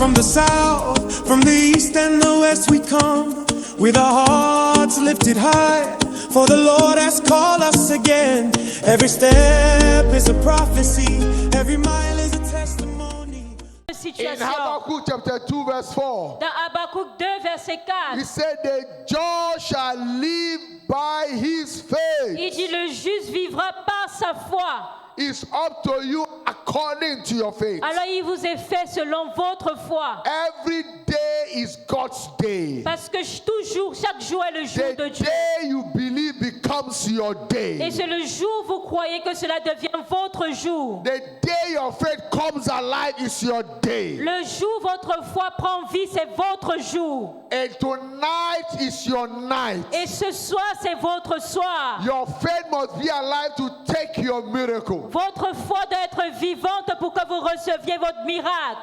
from the south, from the east and the west we come, with our hearts lifted high, for the Lord has called us again. Every step is a prophecy, every mile is a testimony. In Habakkuk chapter 2 verse 4, dans Habakkuk 2 verset 4, he said, the just shall live by his faith. il dit le juste vivra par sa foi. It's up to you according to your faith. Alors il vous est fait selon votre foi. Every day is God's day. Parce que toujours, chaque jour est le jour de The Dieu. day you believe becomes your Et day. c'est le jour où vous croyez que cela devient votre jour. The day your faith comes alive is your day. Le jour où votre foi prend vie, c'est votre jour. And tonight is your night. Et ce soir, c'est votre soir. Your faith must be alive to take your miracle. Votre foi doit être vivante pour que vous receviez votre miracle.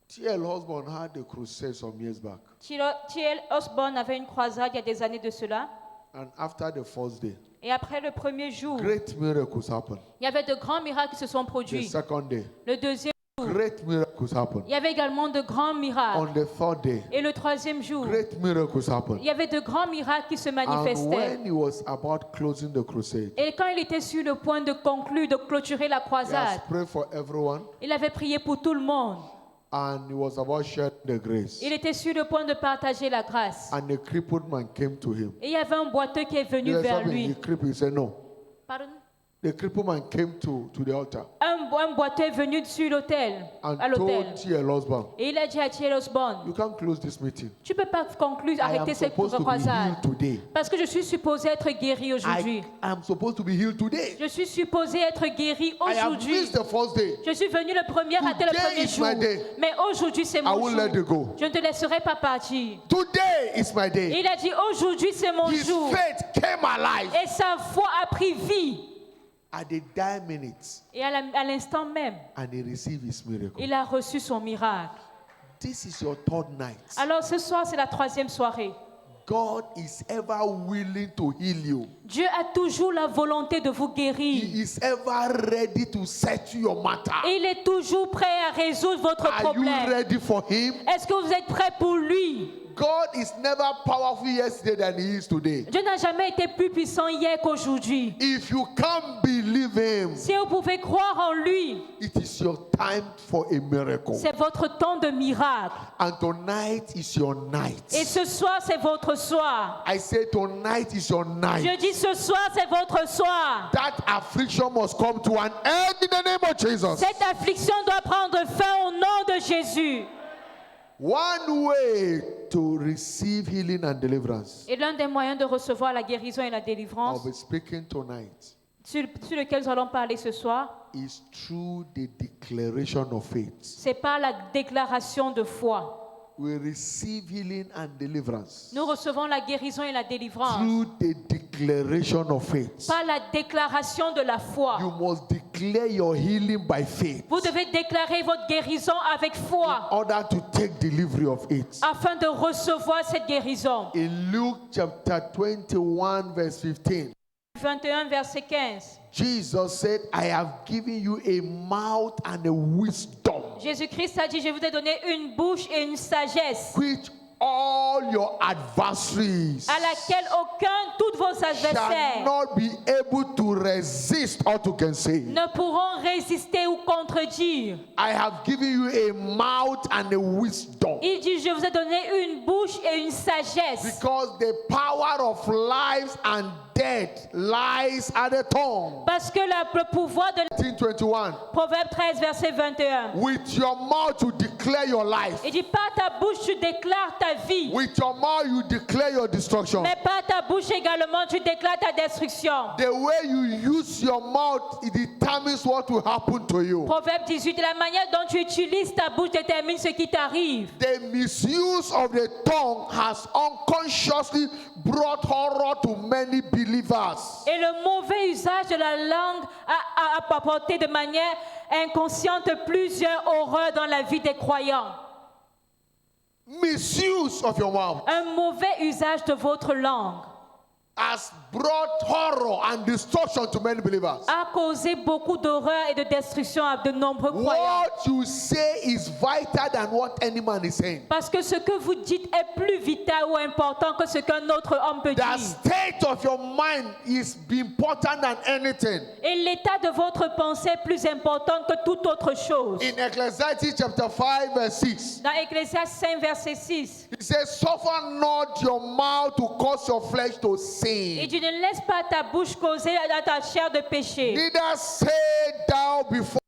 T.L. Osborne had a crusade some years back. T.L. Osborne avait une croisade il y a des années de cela. And after the first day, Et après le premier jour, great miracles happened. il y avait de grands miracles qui se sont The produits. second day, Le deuxième jour, great miracles happened. il y avait également de grands miracles. On the third day, Et le troisième jour, great miracles happened. il y avait de grands miracles qui se And manifestaient. when he was about closing the crusade, Et quand il était sur le point de conclure, de clôturer la he has croisade, prayed for everyone il avait prié pour tout le monde. and he was about sharing the grace. Il était sur le point de partager la grâce. And a crippled man came to him. Et il y avait un boiteux qui est venu He vers said, lui. he crippled. He said, no. Pardon? The crippled man came to the altar Un boiteux est venu sur l'autel, and à l'autel. told T.L. Osborne, Et il a dit à T.L. Osborne, you can't close this meeting. tu ne peux pas conclure, I am arrêter cette supposed to be croisade. healed today. Parce que je suis supposé être guéri aujourd'hui. I am supposed to be healed today. Je suis supposé être guéri I have aujourd'hui. missed the first day. Je suis venu le premier, raté le Today premier is jour. my day. Mais aujourd'hui, c'est I mon won't jour. let you go. Je ne te laisserai pas partir. Today is my Et day. il a dit, aujourd'hui, c'est mon His jour. faith came alive Et sa foi a pris vie. at the dying minutes Et à l'instant même, and he received his miracle. il a reçu son miracle. This is your third night. Alors ce soir, c'est la troisième soirée. God is ever willing to heal you. Dieu a toujours la volonté de vous guérir. He is ever ready to settle your matter. Et il est toujours prêt à résoudre votre Are you problème. ready for him? Est-ce que vous êtes prêt pour lui? God is never powerful yesterday than he is today. Dieu n'a jamais été plus puissant hier qu'aujourd'hui. If you can't believe him, Si vous pouvez croire en lui, it is your time for a miracle. c'est votre temps de miracle. And tonight is your night. Et ce soir, c'est votre soir. I say tonight is your night. Je dis ce soir, c'est votre soir. That affliction must come to an end in the name of Jesus. Cette affliction doit prendre fin au nom de Jésus. One way to receive healing and deliverance, Et l'un des moyens de recevoir la guérison et la I'll délivrance, be speaking tonight, sur lequel nous allons parler ce soir, is through the declaration of faith. c'est par la déclaration de foi. We receive healing and deliverance Nous recevons la guérison et la délivrance through the declaration of faith. par la déclaration de la foi. You must declare your healing by faith Vous devez déclarer votre guérison avec foi in order to take delivery of it. afin de recevoir cette guérison. In Luke chapter 21 verse 15, 21 verset 15. Jesus said, I have given you a mouth and a wisdom Jésus-Christ a dit, je vous ai donné une bouche et une sagesse which all your adversaries à laquelle tous vos shall adversaires not be able to resist or to gainsay. ne pourront résister ou contredire. I have given you a mouth and a wisdom, Il dit, je vous ai donné une bouche et une sagesse. because the power of life and death lies at the tongue. Parce que le pouvoir de 19:21. Proverbe 13, verset 21. With your mouth you declare your life. Il dit, par ta bouche, tu déclares ta vie. With your mouth you declare your destruction. Mais par ta bouche également, tu déclares ta destruction. The way you use your mouth, it determines what will happen to you. Proverbe 18, la manière dont tu utilises ta bouche détermine ce qui t'arrive. The misuse of the tongue has unconsciously brought horror to many believers. Et le mauvais usage de la langue a apporté de manière inconsciente plusieurs horreurs dans la vie des croyants. Misuse of your mouth. Un mauvais usage de votre langue. has brought horror and destruction to many believers. a causé beaucoup d'horreur et de destruction à de nombreux croyants. What you say is vital than what any man is saying. Parce que ce que vous dites est plus vital ou important que ce qu'un autre homme peut The dire. state of your mind is important than anything. Et l'état de votre pensée est plus important que toute autre chose. In Ecclesiastes chapter 5 verse 6, Dans Ecclésiaste 5, verset 6, it says, suffer not your mouth to cause your flesh to il sin. dit ne laisse pas ta bouche causer à ta chair de péché. Neither say thou before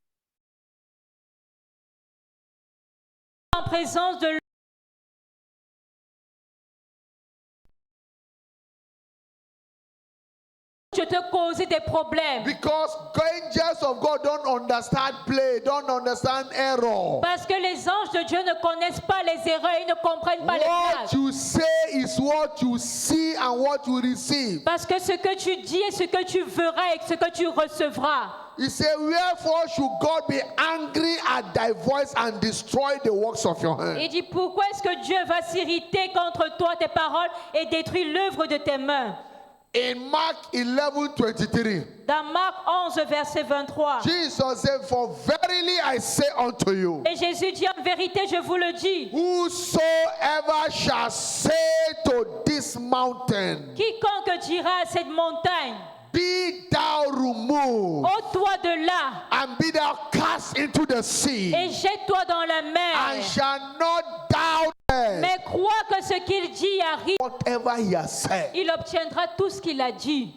En présence de je te causer des problèmes. because angels of God don't understand play, don't understand error. Parce que les anges de Dieu ne connaissent pas les erreurs, ils ne comprennent pas les What blagues. you say is what you see and what you receive. Parce que ce que tu dis est ce que tu verras et ce que tu recevras. He said, wherefore should God be angry at thy voice and destroy the works of your hand? Il dit pourquoi est-ce que Dieu va s'irriter contre toi, tes paroles, et détruire l'œuvre de tes mains. In Mark 11:23, Dans Marc 11, verset 23. Jesus said, for verily I say unto you, Et Jésus dit en vérité, je vous le dis, whosoever shall say to this mountain, quiconque dira à cette montagne, be thou removed ôte-toi de là and be thou cast into the sea, et jette-toi dans la and mer, shall not doubt it. mais crois que ce qu'il dit arrive, Whatever he has said, il obtiendra tout ce qu'il a dit.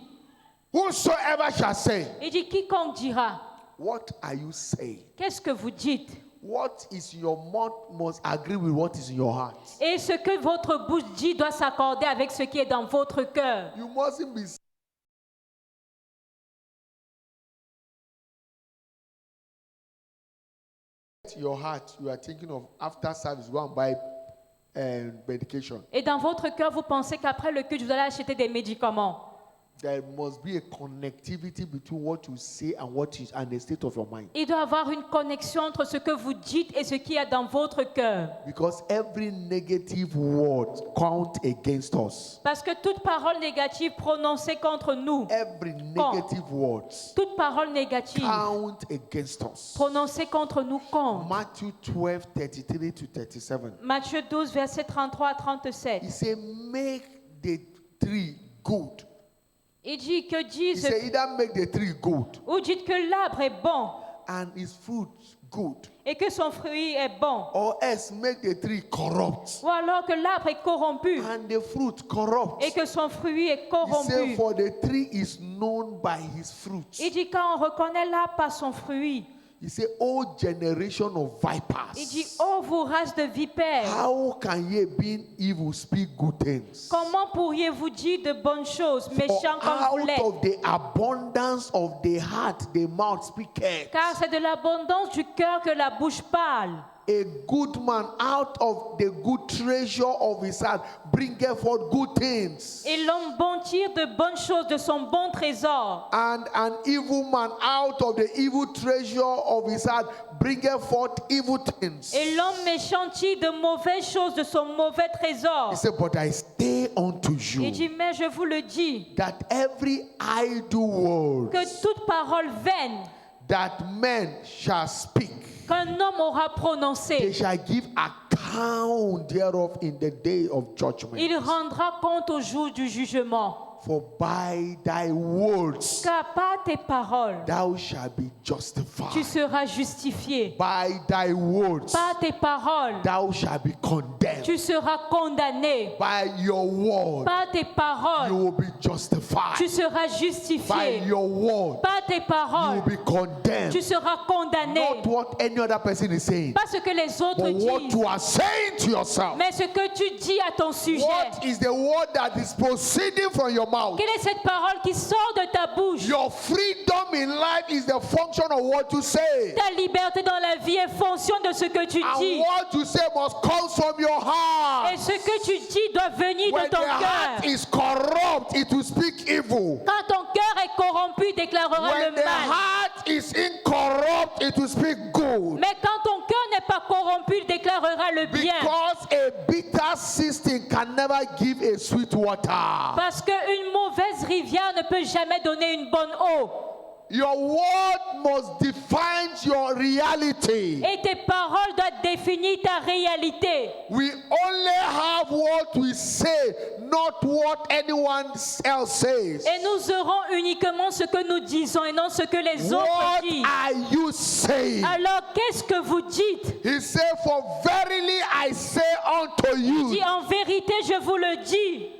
whosoever shall say, Il dit quiconque dira, what are you saying? qu'est-ce que vous dites? What is in your mouth must agree with what is in your heart. Et ce que votre bouche dit doit s'accorder avec ce qui est dans votre cœur. You mustn't be your heart. You are thinking of after service, go and buy medication. Et dans votre cœur, vous pensez qu'après le culte, vous allez acheter des médicaments. There must be a connectivity between what you say and what is and the state of your mind. Il doit y avoir une connexion entre ce que vous dites et ce qui est dans votre cœur. Because every negative word count against us. Parce que toute parole négative prononcée contre nous, Every negative words toute parole négative count against us. prononcée contre nous compte. Matthew 12:33 to 37. Matthieu 12, verset 33 à 37. He said, make the tree good. Il dit que He disent, said, either make the tree good ou dites que l'arbre est bon and its fruit good, et que son fruit est bon. or else make the tree corrupt Ou alors que l'arbre est corrompu and the fruit corrupt. et que son fruit est He said, corrompu. for the tree is known by his fruit. Il dit quand on reconnaît l'arbre par son fruit. He said, O generation of Il dit, vipers, oh vous race de vipères, how can ye being evil speak good things? comment pourriez-vous dire de bonnes choses, For méchants comme vous out l'êtes? of the abundance of the heart the mouth speaketh. Car c'est de l'abondance du cœur que la bouche parle. A good man out of the good treasure of his heart bringeth forth good things. Et l'homme bon tire de bonnes choses de son bon trésor. And an evil man out of the evil treasure of his heart bringeth forth evil things. Et l'homme méchant tire de mauvaises choses de son mauvais trésor. He said, but I say unto Il dit, you mais je vous le dis, that every idle word que toute parole vaine that men shall speak, qu'un homme aura they prononcée, shall give account thereof in the day of judgment. il rendra compte au jour du jugement. For by thy words Car par tes paroles, thou shalt be tu justified. seras justifié. By thy words Par tes paroles, thou shalt be condemned. tu seras condamné. By your word Par tes you paroles, will be justified. tu seras By justifié. your word Par tes you paroles, will be condemned. tu seras condamné. Not what any other person is saying, Pas ce que les autres but what disent, you are saying to yourself. mais ce que tu dis à ton sujet. What is the word that is proceeding from your mouth? Quelle est cette parole qui sort de ta bouche? Your freedom in life is the function of what you say. Ta liberté dans la vie est fonction de ce que tu And dis. what you say must come from your Et heart. ce que tu dis doit venir When de the ton heart cœur. is corrupt, it will speak evil. Quand ton cœur est corrompu, il déclarera When le the mal. heart heart is incorrupt, it will speak good. Mais quand ton cœur n'est pas corrompu, il déclarera le bien. Because a bitter cistern can never give a sweet water. Parce qu'une mauvaise rivière ne peut jamais donner une bonne eau. Your word must define your reality. Et tes paroles doivent définir ta réalité. We only have what we say, not what anyone else says. Et nous aurons uniquement ce que nous disons et non ce que les What autres disent. are you saying? Alors qu'est-ce que vous dites? He said, for verily I say unto Il dit, you, en vérité, je vous le dis,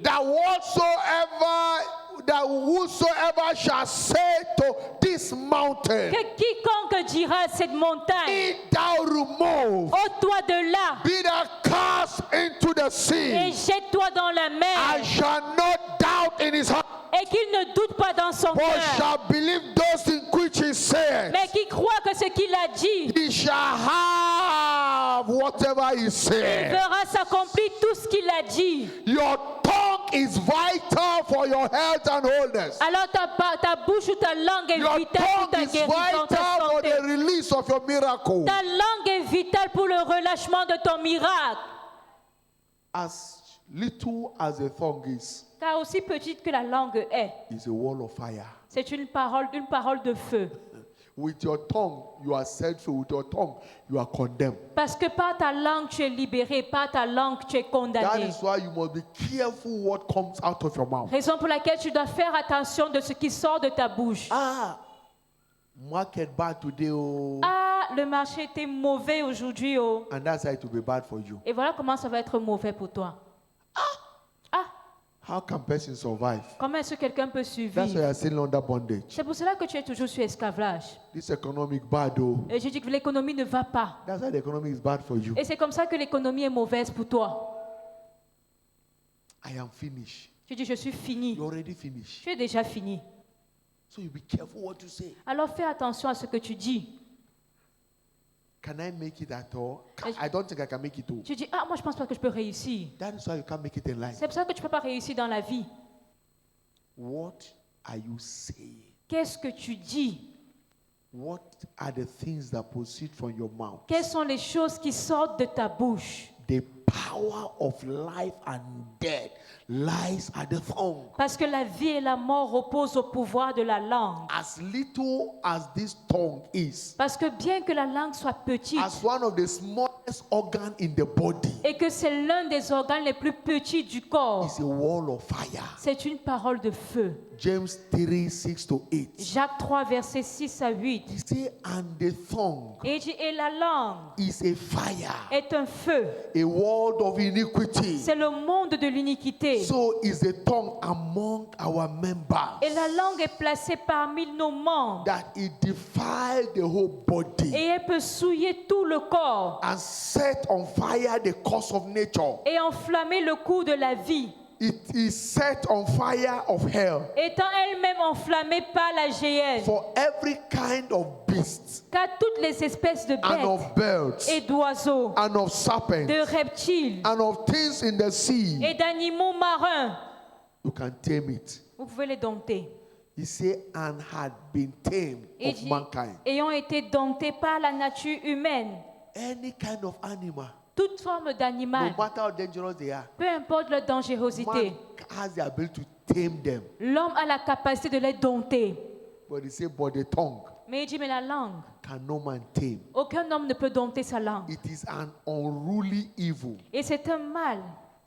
that whosoever shall say to this mountain, que quiconque dira à cette montagne, be thou removed, ôte-toi de là be thou cast into the et sea, jette-toi dans la and mer, shall not doubt in his heart, et qu'il ne doute pas dans son but cœur, shall believe those things which he said, mais qui croit que ce qu'il a dit, he shall have whatever he il said. verra s'accomplir tout ce qu'il a dit. Your tongue is vital for your health and wholeness. Alors ta bouche ou ta langue est Your vitale pour ta tongue is guérison, ta vital for santé. the release of your miracle. Ta langue est vitale pour le relâchement de ton miracle. As little as a tongue Car aussi petite que la langue est, is a wall of fire. c'est une parole de feu. With your tongue, you are set free. With your tongue, you are condemned. Parce que par ta langue, tu es libéré, par ta langue, tu es That condamné. is why you must be careful what comes out of your mouth. Raison pour laquelle tu dois faire attention de ce qui sort de ta bouche. Market bad today, oh, Ah, le marché était mauvais aujourd'hui, oh. and that's how it will be bad for you. Et voilà comment ça va être mauvais pour toi. Ah, How can person survive? comment est-ce que quelqu'un peut That's why survivre? you are still under bondage. C'est pour cela que tu es toujours sur esclavage. This economic bad, oh. Et je dis que l'économie ne va pas. That's why the economy is bad for you. Et c'est comme ça que l'économie est mauvaise pour toi. I am finished. Tu dis, je suis fini. You're already finished. Tu es déjà fini. So you be careful what you say. Alors fais attention à ce que tu dis. Can I make it at all? I don't think I can make it all. Tu dis, ah, moi je pense pas que je peux réussir. That is why you can't make it in life. C'est pour ça que tu ne peux pas réussir dans la vie. What are you saying? Qu'est-ce que tu dis? What are the things that proceed from your mouth? Quelles sont les choses qui sortent de ta bouche? The power of life and death lies at the tongue. Parce que la vie et la mort reposent au pouvoir de la langue. As little as this tongue is, Parce que bien que la langue soit petite as one of the smallest organ in the body, et que c'est l'un des organes les plus petits du corps, is a wall of fire. c'est une parole de feu. James 3, 6-8. Jacques 3, versets 6 à 8. He say, and the tongue Et il dit, et la langue is a fire, est un feu. a world of iniquity. C'est le monde de l'iniquité. So is the tongue among our members, Et la langue est placée parmi nos membres. that it defiles the whole body Et elle peut souiller tout le corps and set on fire the course of nature. et enflammer le cours de la vie, It is set on fire of hell. étant elle-même enflammée par la géhenne. For every kind of beast Car toutes les espèces de and bêtes of birds et d'oiseaux, and of serpents de reptiles and of things in the sea, et d'animaux marins, you can tame it. vous pouvez les dompter. He said, and had been tamed Et of dit, mankind. ayant été domptés par la nature humaine, Any kind of animal, toute forme no d'animal, matter how dangerous they are, peu importe leur dangerosité, man has the ability to tame them. l'homme a la capacité de les dompter. But he said, but the tongue Mais il dit, mais la langue, can no man tame. aucun homme ne peut dompter sa langue. It is an unruly evil, Et c'est un mal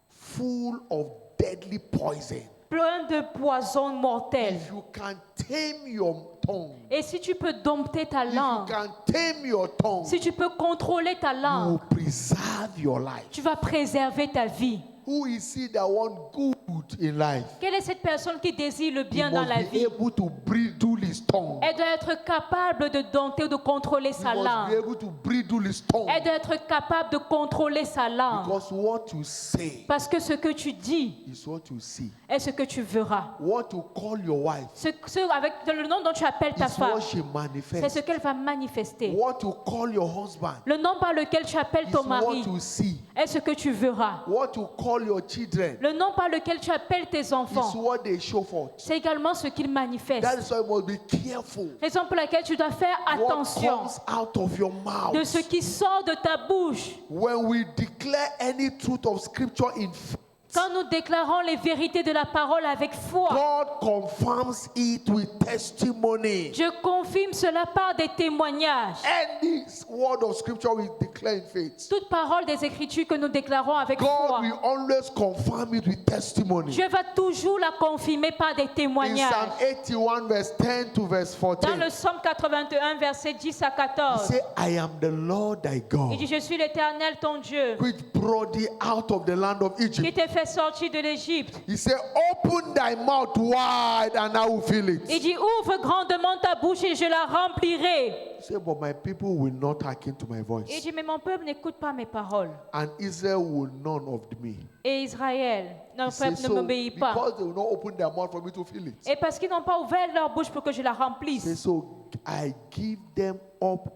full of deadly poison. plein de poison mortel. If you can tame your tongue, Et si tu peux dompter ta if you langue, can tame your tongue, si tu peux contrôler ta you will langue, preserve your life. tu vas préserver ta vie. Who is he that want good in life? Quelle est cette personne qui désire le He bien dans la must be vie? able to bridle his tongue. Elle doit être capable de dompter ou de contrôler He sa must be langue. able to bridle his tongue. Elle doit être capable de contrôler sa langue. Because what you say Parce que ce que tu dis is what you see. est ce que tu verras. What you call your wife Avec le nom dont tu appelles ta is femme, what she c'est ce manifests. qu'elle va manifester. What you call your husband Le nom par lequel tu appelles is ton what mari you see. est ce que tu verras. What you call your children Le nom par lequel tu tu appelles tes is enfants, what they show forth. c'est également ce qu'ils That manifestent. is why you must be careful. Raison pour laquelle tu dois faire What attention comes out of your mouth. de ce qui sort de ta bouche. When we declare any truth of scripture in faith, Quand nous déclarons les vérités de la parole avec foi, God confirms it with testimony. je confirme cela par des témoignages. Any word of scripture we declare in faith, Toute parole des Écritures que nous déclarons avec God foi, will always confirm it with testimony. Dieu va toujours la confirmer par des In Psalm témoignages. 81 verse 10 to verse 14, Dans le Psaume 81, versets 10 à he 14, said, I am the Lord thy il God, dit, je suis l'Éternel ton Dieu, which brought thee out of the land of qui Egypt. t'ai fait sortir de l'Égypte. He said, open thy mouth wide and I will fill Il it. dit, ouvre grandement ta bouche et je la remplirai. He said, but my people will not hearken to my Il voice, dit, mais mon peuple n'écoute pas mes paroles. and Israel will none of me. Et Israël, He mon said, peuple ne so m'obéit pas. because they will not open their mouth for me to fill it. Et parce qu'ils n'ont pas ouvert leur bouche pour que je la He said, remplisse. so I give them up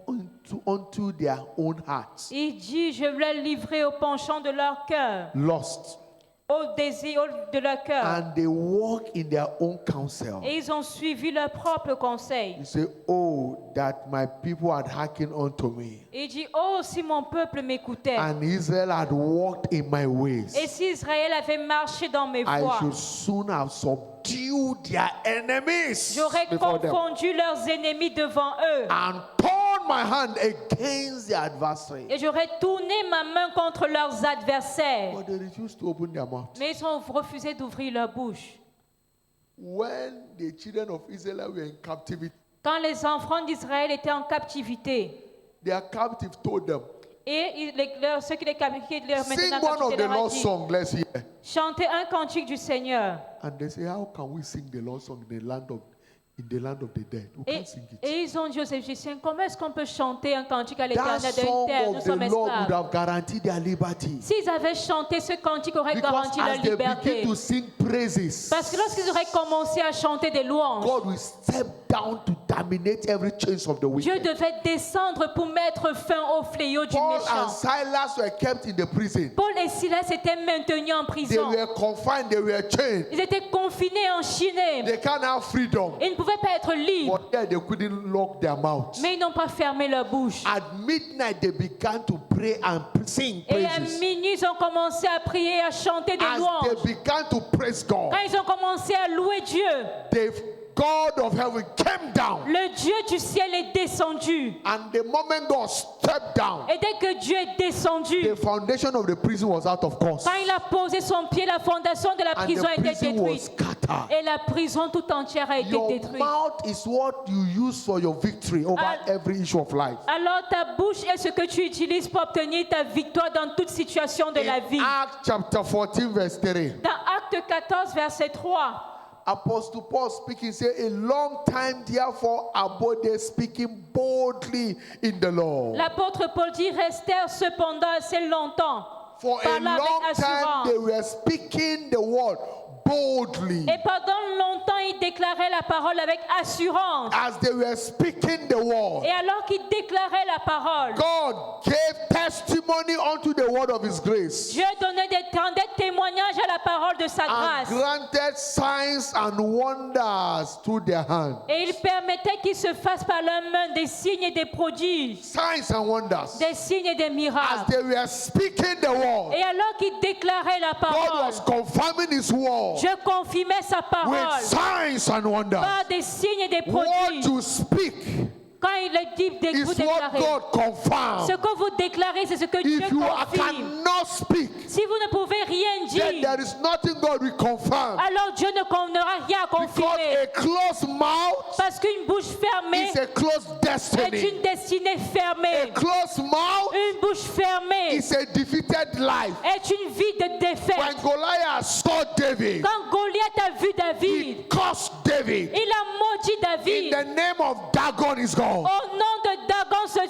unto their own hearts. Il dit, je vais les livrer au penchant de leur cœur, Lost. au désir de leur cœur. And they walk in their own counsel. Et ils ont suivi leur propre conseil. He said, oh, that my people had hearkened unto me, Il dit, oh, si mon peuple m'écoutait, and Israel had walked in my ways, et si Israël avait marché dans mes I voies, should soon have subdued their enemies j'aurais before them, confondu leurs ennemis devant eux. and torn my hand against the adversary. Et j'aurais tourné ma main contre leurs adversaires. But they refused to open their mouth. Mais ils ont refusé d'ouvrir leur bouche. When the children of Israel were in captivity, Quand les enfants d'Israël étaient en captivité, their captive told them, et ceux qui les captivaient leur sing mettaient en one of captivité the leur a Lord's dit, song, let's hear. chantez un cantique du Seigneur. And they say, how can we sing the Lord's song in the land of the dead? We Et, can't sing it. et ils ont dit aux Égyptiens, comment est-ce qu'on peut chanter un cantique à That l'Éternel d'une song terre, nous of the sommes Lord would esclaves. have guaranteed their liberty. S'ils avaient chanté ce cantique, aurait Because garanti leur as they liberté. begin to sing praises, Parce que lorsqu'ils auraient commencé à chanter des louanges, God will step down to terminate every chains of the Dieu wicked. devait descendre pour mettre fin au fléau du Paul méchant. and Silas were kept in the prison. Paul et Silas étaient maintenus en They prison. were confined, they were chained. Ils étaient confinés, enchaînés. They can't have freedom. Ils ne pouvaient pas être libres. But here they couldn't lock their mouths. Mais ils n'ont pas fermé leur bouche. At midnight, they began to pray and sing Et à praises. minuit, ils ont commencé à prier, à chanter des As louanges. they began to praise God, Quand ils ont commencé à louer Dieu, the God of heaven came down. le Dieu du ciel est descendu. And the moment God stepped down, Et dès que Dieu est descendu, the foundation of the prison was out of course. quand il a posé son pied, la fondation de la And prison a the été prison was détruite. scattered. Et la prison tout entière a été Your détruite. mouth is what you use for your victory over every issue of life. Alors ta bouche est ce que tu utilises pour obtenir ta victoire dans toute situation de In la vie. Acts chapter 14, verse 3, Dans Acte 14, verset 3, Apostle Paul speaking, say, a long time therefore abode they speaking boldly in the Lord. l'apôtre Paul dit, restèrent cependant assez longtemps. For a Parla avec long time assurance. they were speaking the word boldly. Et pendant longtemps, il déclarait la parole avec assurance. As they were speaking the word, Et alors qu'il déclarait la parole, God gave testimony unto the word of his grace Dieu donnait des témoignages à la parole de sa and grâce. granted signs and wonders through their hand. Et il permettait qu'il se fasse par leurs mains des signes et des prodiges, Signs and wonders. des signes et des As miracles. they were speaking the word, Et alors qu'il déclarait la God parole, was confirming his word Dieu confirmait sa with parole signs and wonders. par des signes et des What prodiges. you speak Quand il est dit de vous is what déclarer, God confirms. ce que vous déclarez, c'est ce que Dieu If you confirme. cannot speak, Si vous ne pouvez rien then dire, there is nothing God will confirm. alors Dieu n'aura rien à Because confirmer. a closed mouth Parce qu'une bouche fermée is a closed est destiny. une destinée A fermée. closed mouth Une bouche fermée is a defeated life. est une vie de When défaite. Goliath saw David, Quand Goliath a vu David, he cursed David. il a maudit In David. the name of Dagon is God. Au nom de Dagon, son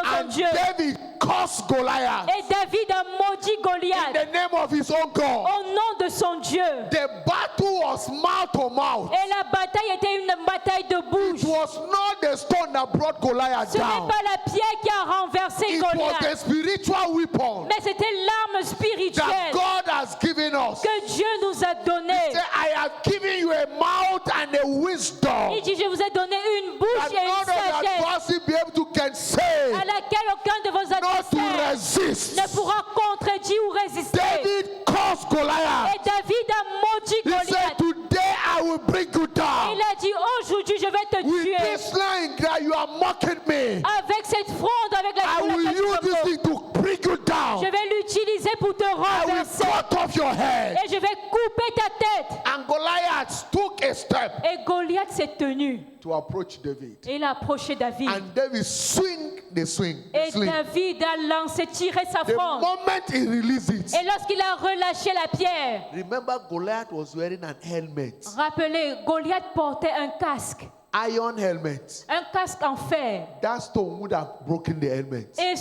And Dieu. David cursed Goliath. Et David a maudit In Goliath. the name of his own God. Au nom de son Dieu. The battle was mouth to mouth. Et la bataille était une bataille de bouche. It was not the stone that brought Goliath Ce n'est down. pas la pierre qui a renversé It was the Goliath, spiritual weapon mais c'était l'arme that spirituelle God has given us. que Dieu nous a donnée. Say, I have given you a mouth and a wisdom Il dit, je vous ai donné une bouche that et une none of the sagesse adversary be able to can say, à laquelle aucun de vos not to adversaires resist. ne pourra contredire ou résister. David cursed Goliath. Et David a maudit He said, Goliath. today I will bring you down. Il a dit, aujourd'hui je vais te With tuer. this line that you are mocking me, Avec cette fronde, avec I will laquelle use tu me this moques, thing to bring you down. je vais l'utiliser pour te I will renverser. cut off your head. Et je vais couper ta tête. And Goliath took a step Et Goliath s'est tenu. to approach David. Et il a approché David. And David swing the Et sling. David a lancé, tiré sa The fronde. moment he released it, Et lorsqu'il a relâché la pierre, remember Goliath was wearing an helmet, rappelez, Goliath portait un casque. iron helmet. Un casque en fer. That stone would have broken the helmet. Et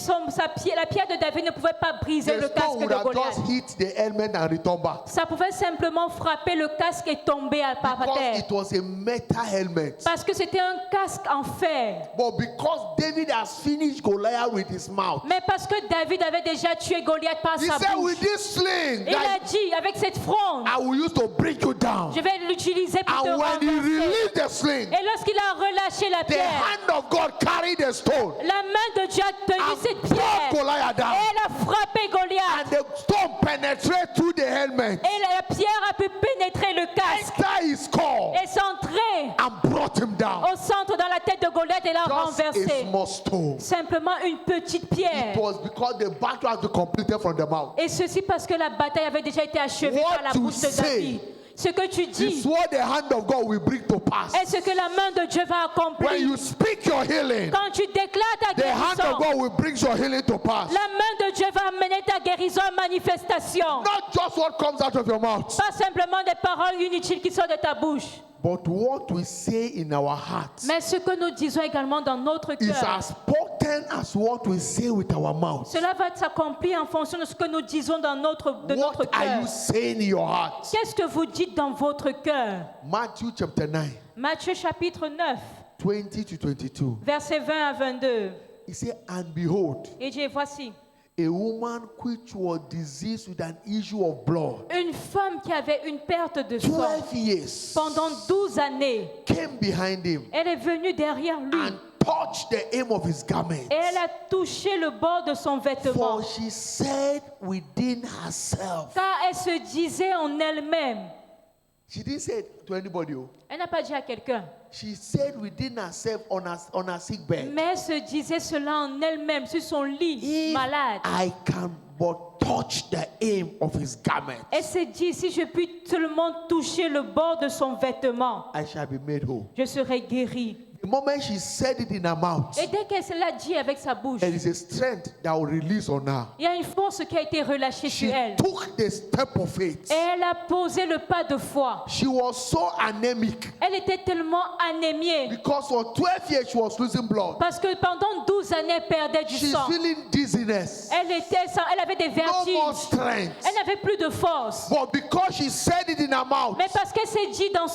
la pierre de David ne pouvait pas briser The le stone casque would de have Goliath. just hit the helmet and returned back. Ça pouvait simplement frapper le casque et tomber par Because terre. it was a metal helmet. Parce que c'était un casque en fer. But because David has finished Goliath with his mouth, Mais parce que David avait déjà tué Goliath par he sa said, bouche, with this sling, il a that dit, avec cette fronde, I will use to bring you down. je vais l'utiliser pour te And when he renverser. released the sling, Et lorsqu'il a relâché la the pierre, hand of God carried the stone la main de Dieu a tenu and cette brought pierre. Goliath Et down. elle a frappé Goliath. And the stone penetrated through the helmet, Et la pierre a pu pénétrer le casque entered his skull, et s'entrer and brought him down. au centre dans la tête de Goliath et l'a Just a renversé. small stone. Simplement une petite pierre. It was because the battle had been completed from the mouth. Et ceci parce que la bataille avait déjà été achevée What par la you bouche de say David. Ce que tu It's dis what the hand of God will bring to pass. est ce que la main de Dieu va When accomplir. you speak your healing, Quand tu déclares ta the hand guérison, of God will bring your healing to pass. la main de Dieu va amener ta guérison en manifestation. Not just what comes out of your mouth, Pas simplement des paroles inutiles qui sortent de ta bouche, but what we say in our hearts mais ce que nous disons également dans notre is cœur. as potent as what we say with our mouth. Cela va s'accomplir en fonction de ce que nous disons de notre What are cœur. you saying in your heart? Qu'est-ce que vous dites dans votre cœur? Matthew chapter 9, Matthieu chapitre 9, 20 to 22. versets 20 à 22. He said, and behold, Et dit, voici, a woman which was diseased with an issue of blood une femme qui avait une perte de sang 12 years pendant 12 années. came behind him Elle est venue derrière lui and touched the hem of his garment. et elle a touché le bord de son vêtement. For she said within herself, Car elle se disait en elle-même, she didn't say it to anybody. Oh. elle n'a pas dit à quelqu'un, She said within herself on her sick bed, mais elle se disait cela en elle-même sur son lit, if malade. I can but touch the hem of his garment, Elle s'est dit, si je puis seulement toucher le bord de son vêtement, I shall be made whole. je serai guérie. The moment she said it in her mouth, Et dès qu'elle se l'a dit avec sa bouche, there is a strength that will release on her. il y a une force qui a été relâchée She sur elle. took the step of faith. Et elle a posé le pas de foi. She was so anemic Elle était tellement anémiée because for 12 years she was losing blood. parce que pendant 12 années, elle perdait du She's sang. feeling dizziness, Elle avait des no more vertiges. strength. Elle n'avait plus de force. But because she said it in her mouth Mais parce qu'elle s'est dit dans and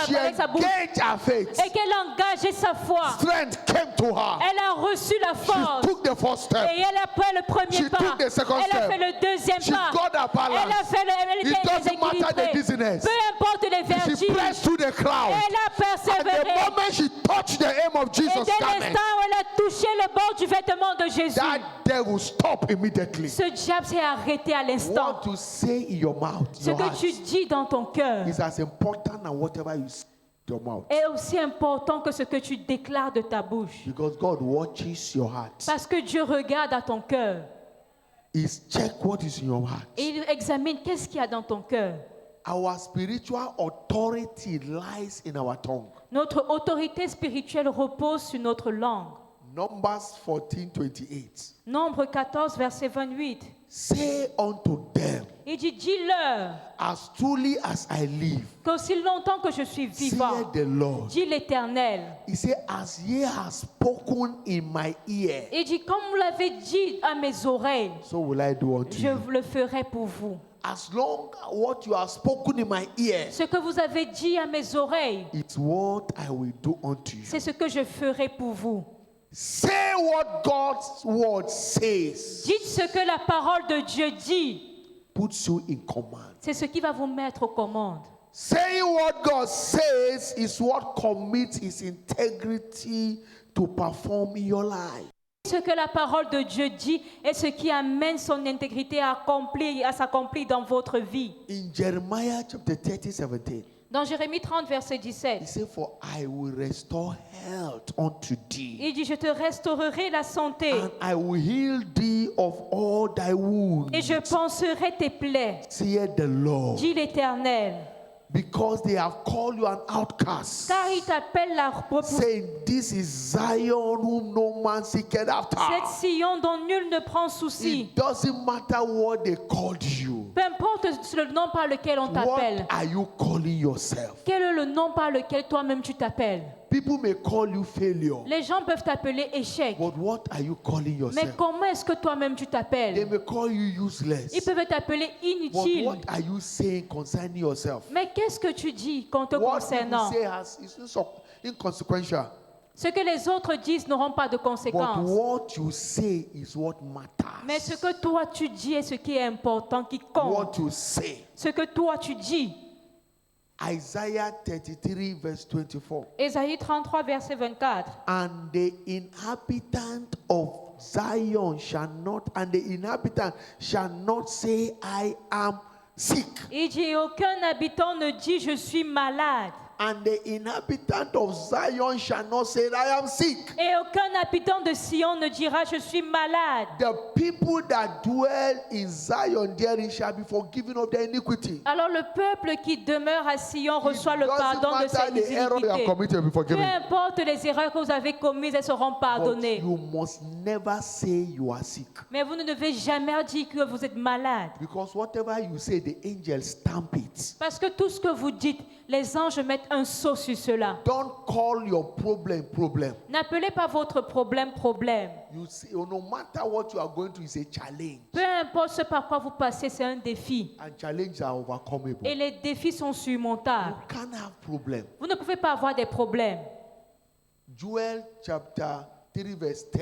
she avec sa bouche engaged her faith, et qu'elle a engagé sa foi, strength came to her. elle a reçu la She force. took the first step. Et elle a pris le premier She pas. took the second Elle a step. fait le deuxième She pas. got her Elle a balance. fait elle It était doesn't matter the déséquilibrée. dizziness. Peu importe les She vertiges. pressed through the crowd. Elle a At the persévéré. moment she touched the hem of Et Jesus' dès garment, l'instant où elle a touché le bord du vêtement de Jésus, that devil stopped immediately. ce diable s'est arrêté à l'instant. What to say in your mouth, Ce your que heart, tu dis dans ton cœur is as important as whatever you say in your mouth. est aussi important que ce que tu déclares de ta bouche. Because God watches your heart. Parce que Dieu regarde à ton cœur He's check what is in your heart. et il examine qu'est-ce qu'il y a dans ton cœur. Our spiritual authority lies in our tongue. Notre autorité spirituelle repose sur notre langue. Numbers 14:28. Nombre 14, verset 28. Say unto them, Il dit, dis-leur as truly as I live, qu'aussi longtemps que je suis vivant, saith the Lord. dit l'Éternel. He said, as ye have spoken in my ear, Il dit, comme vous l'avez dit à mes oreilles, so will I do unto je you. le ferai pour vous. as long as what you have spoken in my ear, Ce que vous avez dit à mes oreilles, it's what I will do unto you. c'est ce que je ferai pour vous. Say what God's word says. Dites ce que la parole de Dieu dit. Puts you in command. C'est ce qui va vous mettre aux commandes. Saying what God says is what commits his integrity to perform in your life. Ce que la parole de Dieu dit est ce qui amène son intégrité à s'accomplir dans votre vie. In Jeremiah chapter 30, 17, Dans Jérémie 30, verset he 17, said, For I will restore health unto thee, il dit, je te restaurerai la santé and I will heal thee of all thy wounds, et je panserai tes plaies, saith the Lord. dit l'Éternel. Because they have called you an outcast, Car il t'appelle la saying, This is Zion whom no man seeketh after. cette Sion dont nul ne prend souci. It doesn't matter what they called you. Peu importe le nom par lequel on t'appelle. What are you calling yourself? Quel est le nom par lequel toi-même tu t'appelles? People may call you failure, Les gens peuvent t'appeler échec. but what are you calling Mais yourself? comment est-ce que toi-même tu They t'appelles? may call you Ils useless, peuvent t'appeler but inutile. what are you saying concerning yourself? Mais qu'est-ce que tu dis quand te What people concernant? say is inconsequential, Ce que les autres disent n'auront pas de but conséquences. what you say is what Mais ce matters. que toi tu dis est ce qui est important, qui compte. What you say. Ce que toi tu dis. Isaiah 33 verse 24. Ésaïe 33, verset 24. And the inhabitant of Zion shall not say, I am sick. Il dit, aucun habitant ne dit, je suis malade. And the inhabitant of Zion shall not say, I am sick. Et aucun habitant de Sion ne dira, je suis malade. The people that dwell in Zion therein shall be forgiven of their iniquity. Alors le peuple qui demeure à Sion reçoit le pardon de ses the error they have iniquités. committed will be Peu forgiven. importe les erreurs que vous avez commises, elles seront But pardonnées. you must never say you are sick. Mais vous ne devez jamais dire que vous êtes malade. Because whatever you say, the angels stamp it. Parce que tout ce que vous dites, les anges mettent un sceau sur cela. Don't call your problem. N'appelez pas votre problème problème. You see, no matter what you are going through, it's a challenge. Peu importe ce par quoi vous passez, c'est un défi. And challenges are overcomable. Et les défis sont surmontables. You can't have problem. Vous ne pouvez pas avoir des problèmes. Joel chapter 3 verse 10.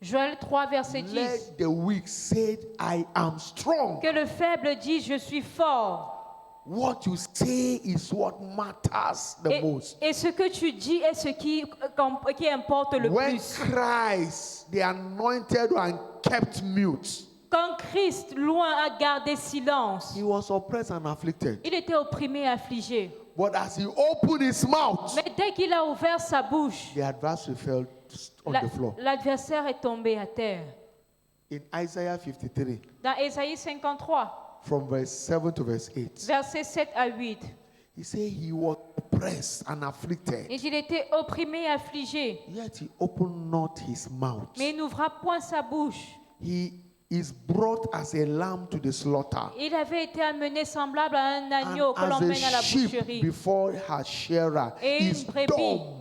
Joël 3, verset 10. Let the weak say, I am strong. Que le faible dise, je suis fort. What you say is what matters the most. Et ce que tu dis est ce qui importe le When plus. Christ, the anointed one, kept mute, Quand Christ, loin, a gardé silence, he was oppressed and afflicted. il était opprimé et affligé. But as he opened his mouth, Mais dès qu'il a ouvert sa bouche, the adversary fell on the floor. l'adversaire est tombé à terre. In Isaiah 53, Dans Ésaïe 53, from verse 7 to verse 8, versets 7 à 8, he said he was oppressed and afflicted, et il était opprimé et affligé, yet he opened not his mouth. mais il n'ouvra point sa bouche. He is brought as a lamb to the slaughter, Il avait été amené semblable à un agneau and que as l'emmène à la a sheep boucherie, before her shearer et is une brebis dumb.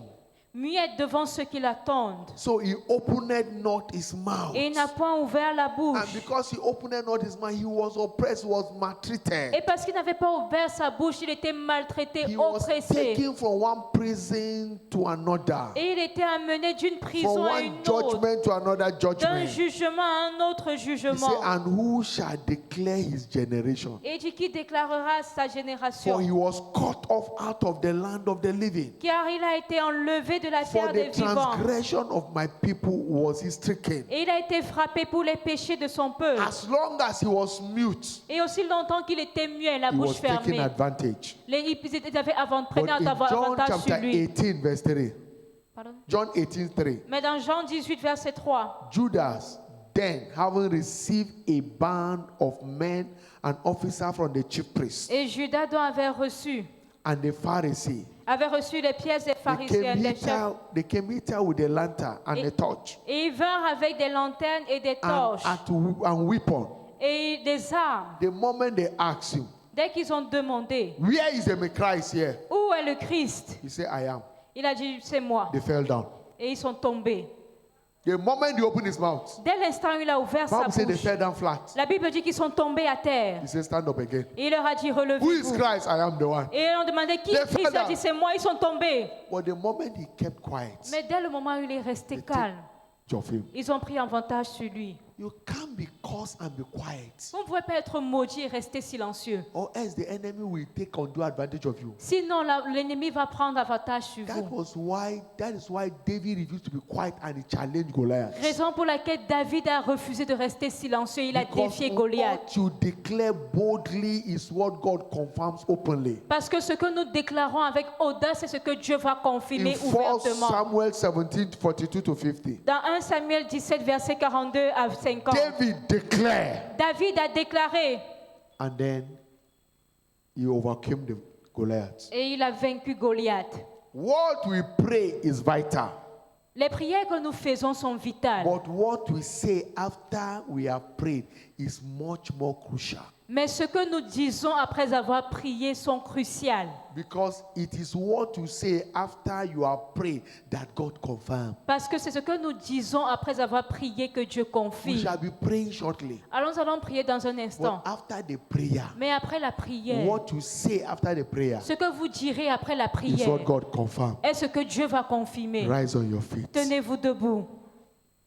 muette devant ceux qui l'attendent. So he opened not his mouth. Et il n'a point ouvert la bouche. And because he opened not his mouth, he was oppressed, was maltreated. Et parce qu'il n'avait pas ouvert sa bouche, il était maltraité, He was oppressé. taken from one prison to another, Et il était amené d'une from prison à one une autre, judgment to another d'un judgment. jugement à un autre He said, jugement. and who shall declare his generation? Et il dit qui déclarera sa génération. For he was cut off out of the land of the living. Car il a été enlevé de la For terre des the vivants. transgression of my people was he stricken. Et il a été frappé pour les péchés de son peuple. As long as he was mute, Et aussi longtemps qu'il était muet, la he bouche was taken fermée. advantage. Ils avaient But in John avantage sur chapter lui. 18, verse 3, Pardon? John 18, 3, Mais dans Jean 18, verset 3, Judas, then having received a band of men and officers from the chief priests et Judas dont and the Pharisees, avait reçu les pièces des pharisiens, des chefs. they came hither with a lantern and a torch Et ils vinrent avec des lanternes et des torches and weapon. et des armes. The moment they asked him, Dès qu'ils ont demandé, where is the Christ here? où est le Christ? He said, I am. Il a dit, c'est moi. They fell down. Et ils sont tombés. The moment he opened his mouth, Dès l'instant où il a ouvert sa Bible said they bouche, fell down flat. la Bible dit qu'ils sont tombés à terre. He said, stand up again. Et il leur a dit, Who is relevez-vous. Christ? I am the one. Et ils ont demandé qui They est Christ. Il a fell dit, c'est moi, ils sont tombés. But the moment he kept quiet, Mais dès le moment où il est resté They calme, of him. ils ont pris avantage sur lui. You can't be cursed and be quiet. Vous ne pouvez pas être maudit et rester silencieux. Or else the enemy will take undue advantage of you. Sinon, l'ennemi va prendre avantage sur That vous. is why David refused to be quiet and he challenged Goliath. Raison pour laquelle David a refusé de rester silencieux. Il a Because défié Goliath. what you declare boldly is what God confirms openly. Parce que ce que nous déclarons avec audace, c'est ce que Dieu va confirmer In 1 ouvertement. Samuel 17, 42 to 50, Dans 1 Samuel 17, verset 42 à 50, David declared, David a déclaré and then he overcame the Goliath. et il a vaincu Goliath. What we pray is vital, Les prières que nous faisons sont vitales. but what we say after we have prayed is much more crucial. Mais ce que nous disons après avoir prié sont cruciales. Because it is what you say after you have prayed that God confirms. Parce que c'est ce que nous disons après avoir prié que Dieu We confirme. shall be praying shortly. Alors nous allons prier dans un But instant. after the prayer, Mais après la prière, what you say after the prayer ce que vous direz après la is prière what God confirms. est ce que Dieu va confirmer. Rise on your feet Tenez-vous debout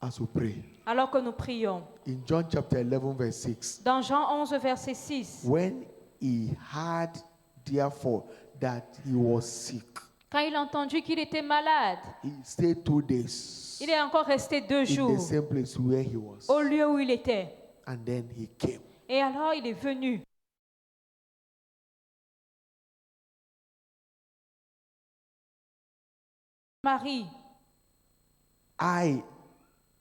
as we pray. alors que nous prions. In John chapter 11 verse 6, Dans Jean 11, verset 6, when he heard therefore that he was sick, quand il a entendu qu'il était malade, he stayed 2 days il est encore resté 2 in jours the same place where he was. au lieu où il était. And then he came. Et alors il est venu. Marie,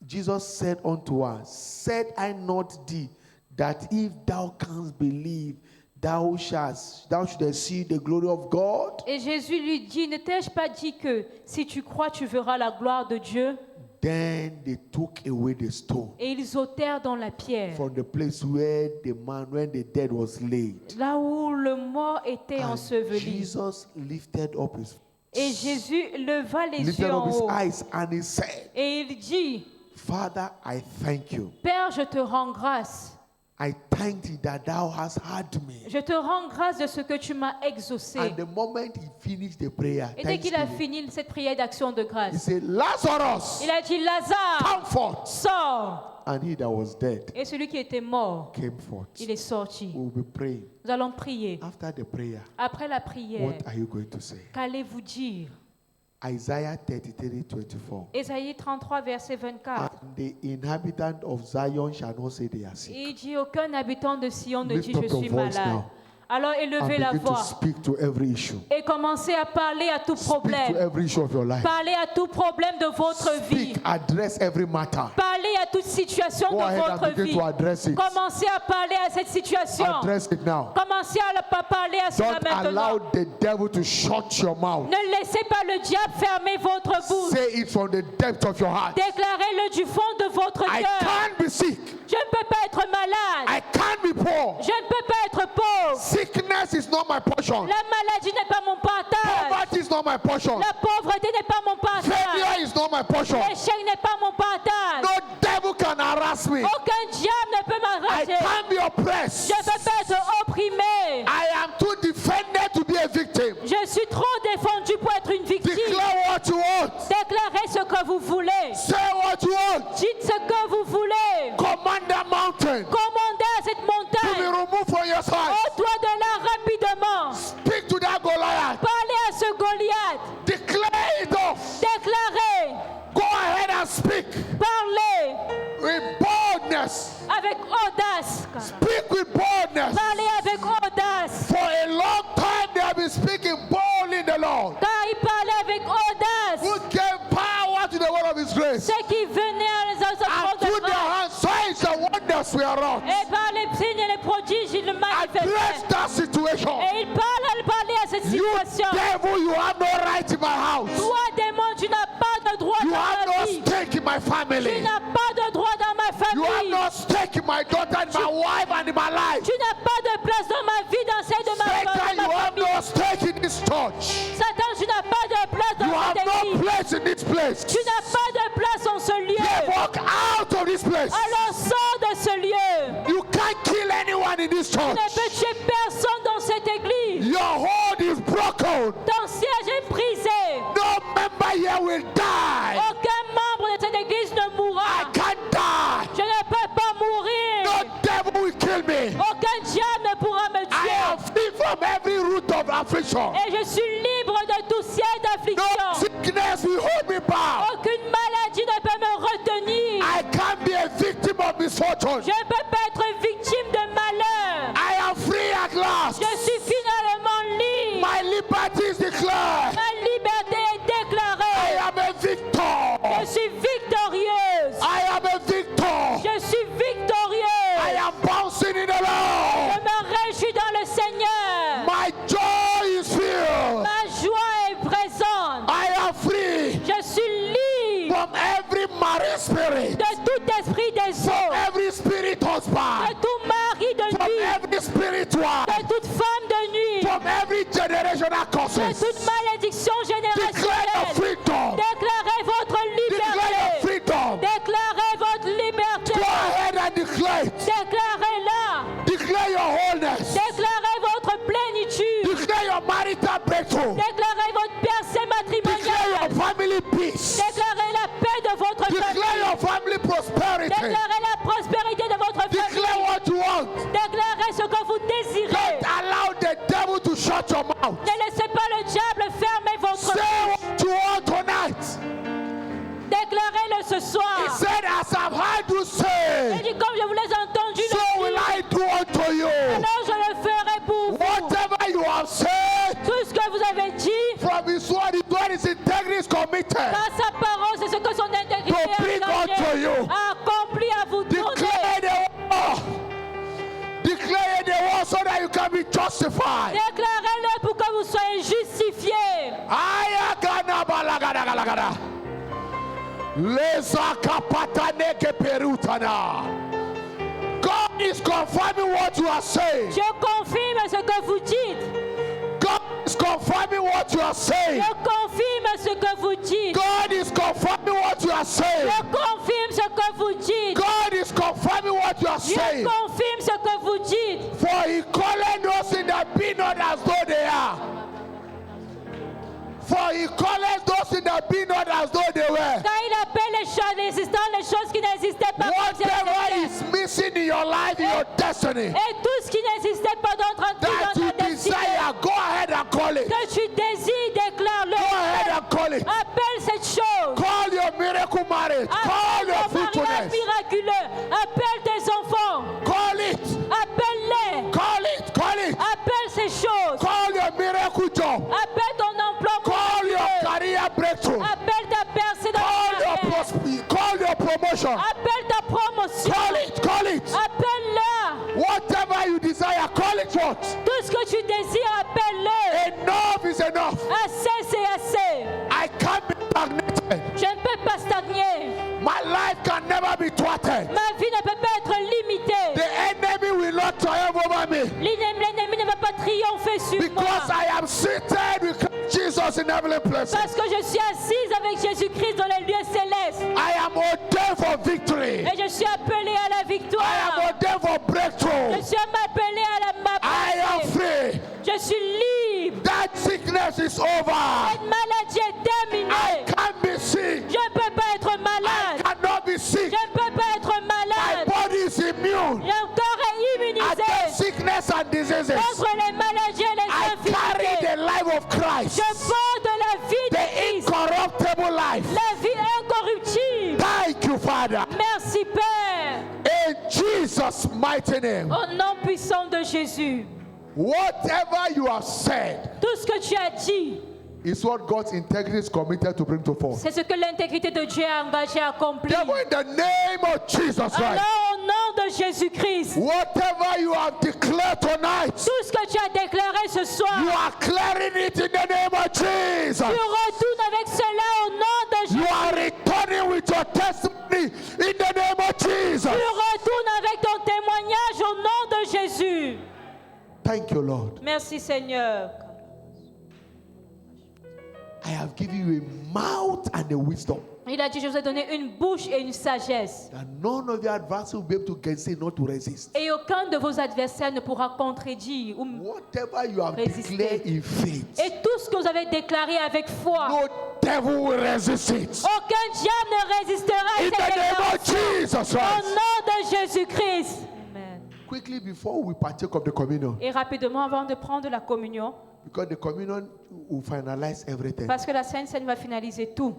Jesus said unto her, said I not thee that if thou canst believe, thou shouldest see the glory of God? et Jésus lui dit, ne t'ai-je pas dit que si tu crois, tu verras la gloire de Dieu? Then they took away the stone Et ils ôtèrent dans la pierre, from the place where when the dead was laid. là où le mort était And enseveli. Jesus lifted up his Et Jésus leva les lifted yeux up en his haut eyes and he said, et il dit, Father, I thank you. Père, je te rends grâce. I thank thee that thou hast heard me. Je te rends grâce de ce que tu m'as exaucé. And the moment he finished the prayer, Et dès qu'il a thanksgiving, fini cette prière d'action de he grâce, said, Lazarus, il a dit, Lazare, come forth. sors. And he that was dead Et celui qui était mort, came forth. il est sorti. We'll be praying. Nous allons prier. After the prayer, Après la prière, what are you going to say? qu'allez-vous dire? Isaiah 33:24. Ésaïe 33, verset 24. And the inhabitant of Zion shall not say they are sick. Et il dit, aucun habitant de Sion ne Lift dit, up je your suis voice malade. now. Alors And élevez la begin to voix speak to every issue. et commencez à parler à tout Speak to problème. every issue of your life. Parlez à tout problème de votre vie. Speak, address every matter. Parlez à toute situation Go de ahead and votre begin vie. to address it. Commencez à parler à cette situation. Address it now. Commencez à parler à cela Don't allow maintenant. the devil to shut your mouth. Ne laissez pas le diable fermer votre bouche. Say it from the depth of your heart. Déclarez-le du fond de votre I cœur. can't be sick. Je ne peux pas être malade. I can't be poor. Je ne peux pas être pauvre. Sickness is not my portion. La maladie n'est pas mon partage. Poverty is not my portion. La pauvreté n'est pas mon partage. Failure is not my portion. L'échec n'est pas mon partage. No devil can harass me. Aucun diable ne peut I m'arracher. can't be oppressed. Je ne peux pas être opprimé. I am too defended to be a victim. Je suis trop défendu pour être une victime. Declare what you want. Déclarez ce que vous voulez. Say what you want. Dites ce que vous voulez. Command the mountain Commandez à cette to be montagne. removed from your sight. Ôte-toi de là rapidement. Speak to that Goliath. Parlez à ce Goliath. Declare it off. Déclarez. Go ahead and speak Parlez with boldness. avec audace. Speak with boldness. Parlez avec audace. For a long time they have been speaking boldly in the Lord. Car il parlait avec audace. Who gave power to the word of his grace. Ceux qui venaient à les And enfants de through their grâce. hands signs and wonders were wrought. Et par les signes et les prodiges, il le Address manifestait. that situation. Et il parlait à cette You situation. devil, you have no right in my house. Toi, démon, tu n'as pas de droit You dans have ma no vie. stake in my Tu family. n'as pas de droit dans ma You have famille. no stake in my daughter, in my wife, and in my life. Tu n'as pas de place dans ma vie, dans celle de ma Satan, you have famille. no stake in this church. Satan, tu n'as pas de place You dans have cette no église. place in this place. Tu n'as pas de place en ce lieu. Therefore, of this place. Alors sors de ce lieu. You can't kill anyone in this Tu church. ne peux tuer personne dans cette église. Your hold is broken. Ton siège est brisé. No member here will die. Aucun membre de cette église ne I mourra. can't die. Je ne peux pas mourir. No devil will kill me. Aucun diable ne pourra me I am tuer. free from every root of affliction. Et je suis libre de tout siège No d'affliction. sickness will hold me back. Aucune maladie ne peut me retenir. I can't be a victim of misfortune. Je ne peux pas être victime de malheur. I am free at last. Je suis finalement libre. My liberty is declared. Ma liberté est I déclarée. am a victor. Je suis victorieuse. I am a victor. Je suis victorieuse. I am bouncing in the Je Lord. me réjouis dans le Seigneur. My joy is filled. Ma joie est présente. I am free Je suis libre from every marine spirit, de tout esprit des eaux, every spirit de husband, tout mari de from nuit, every spirit wife, de toute femme de nuit, from every generational de curses. toute malédiction Declare your générationnelle. freedom. Déclarez votre Declare your liberté. freedom. Déclarez votre liberté. Go ahead and declare it. Déclarez-la. Declare your wholeness. Déclarez votre plénitude. Declare your marital breakthrough. Déclarez votre percée Declare your matrimoniale. family peace. Déclarez la paix de votre Declare famille. your family prosperity. Déclarez la prospérité de votre Declare famille. what you want. Déclarez ce que vous désirez. Don't allow the devil to shut your mouth. Ne laissez pas le diable fermer votre Say bouche. what you want tonight. Déclarez-le ce He soir. said, as I've heard you Et say, dit, comme je vous l'ai entendu so will le dire, I do unto you. alors je le ferai pour vous. Whatever you have said Tout ce que vous avez dit, from his word his integrity is committed. par sa parole, c'est ce que son intégrité To bring a engagé, unto you. a accompli à vous donner. Declare the word. Declare the word so that you can be justified. Déclarez-le pour que vous soyez justifiés. Ayaganabalagadagalagada. Lezakapataneke perutana. God is confirming what you are saying. Je confirme ce que vous dites. God is confirming what you are saying. Je confirme ce que vous dites. God is confirming what you are saying. Je confirme ce que vous dites. God is confirming what you are Je saying. confirme ce que vous dites. For he calleth those things that be not as though they are. For he calleth those things that be not as though they were. Quand il appelle les choses existantes, les choses qui n'existaient pas comme si elles Whatever étaient. is missing in your life, in your destiny, Et tout ce qui n'existait pas d'entre that dans you ta destinée, desire, go ahead and call it. que tu désires, Go déclare-le. ahead and call it. Appelle cette chose. Call your miracle marriage. Call Appelle your ton mariage fruitfulness. miraculeux. Appelle tes enfants. Call it. Appelle-les. Call it. Call it. Appelle ces choses. Call your miracle job. Appelle ton emploi Call your miraculeux. career breakthrough. Appelle ta percée dans Call ta your carrière. call your promotion. Appelle ta promotion. Call it. Call it. Appelle-la. Whatever you desire, call it what? Tout ce que tu désires, appelle-le. Enough is enough. Assez, c'est assez. I can't be stagnated. Je ne peux pas stagner. My life can never be thwarted. Ma vie ne peut pas être limitée. The enemy will not triumph over me L'ennemi ne va pas triompher sur moi. because I am seated with Jesus in heavenly places. Parce que je suis assise avec Jésus-Christ dans les lieux célestes. I am ordained for victory. Et je suis appelée à la I am victoire. ordained for breakthrough. Je suis appelée à la I am maturité. free. Je suis libre. That sickness is over. Cette maladie est I terminée. can't be sick. Je ne peux pas être I malade. cannot be sick. Je ne peux pas être My malade. body is immune Mon corps est against immunisé sickness and diseases. contre les maladies et les I carry infirmités. the life of Christ, Je porte la vie de the Christ, incorruptible life. la vie incorruptible. Thank you, Father. Merci Père. In Jesus' mighty name. Au nom puissant de Jésus. Whatever you have said Tout ce que tu as dit, is what God's integrity is committed to bring to forth. c'est ce que l'intégrité de Dieu a engagé à accomplir. Therefore, in the name of Jesus Christ, Alors au nom de Jésus-Christ, whatever you have declared tonight, tout ce que tu as déclaré ce soir, you are clearing it in the name of Jesus. tu retournes avec cela au nom de You Jésus. are returning with your testimony in the name of Jesus. Tu retournes avec ton témoignage au nom de Jésus. Thank you, Lord. Merci Seigneur. I have given you a mouth and a wisdom. Il a dit, je vous ai donné une bouche et une sagesse. that none of your adversaries will be able to gainsay, not to resist. Et aucun de vos adversaires ne pourra contredire. Whatever you have Résister. declared in faith, Et tout ce que vous avez déclaré avec foi, no devil will resist it. aucun diable ne résistera à In cette the name of déclaration. Jesus Au Christ. nom de Jésus-Christ. Amen. Quickly before we partake of the communion, Et rapidement, avant de prendre la communion, because the communion will finalize everything. parce que la Sainte Seine va finaliser tout,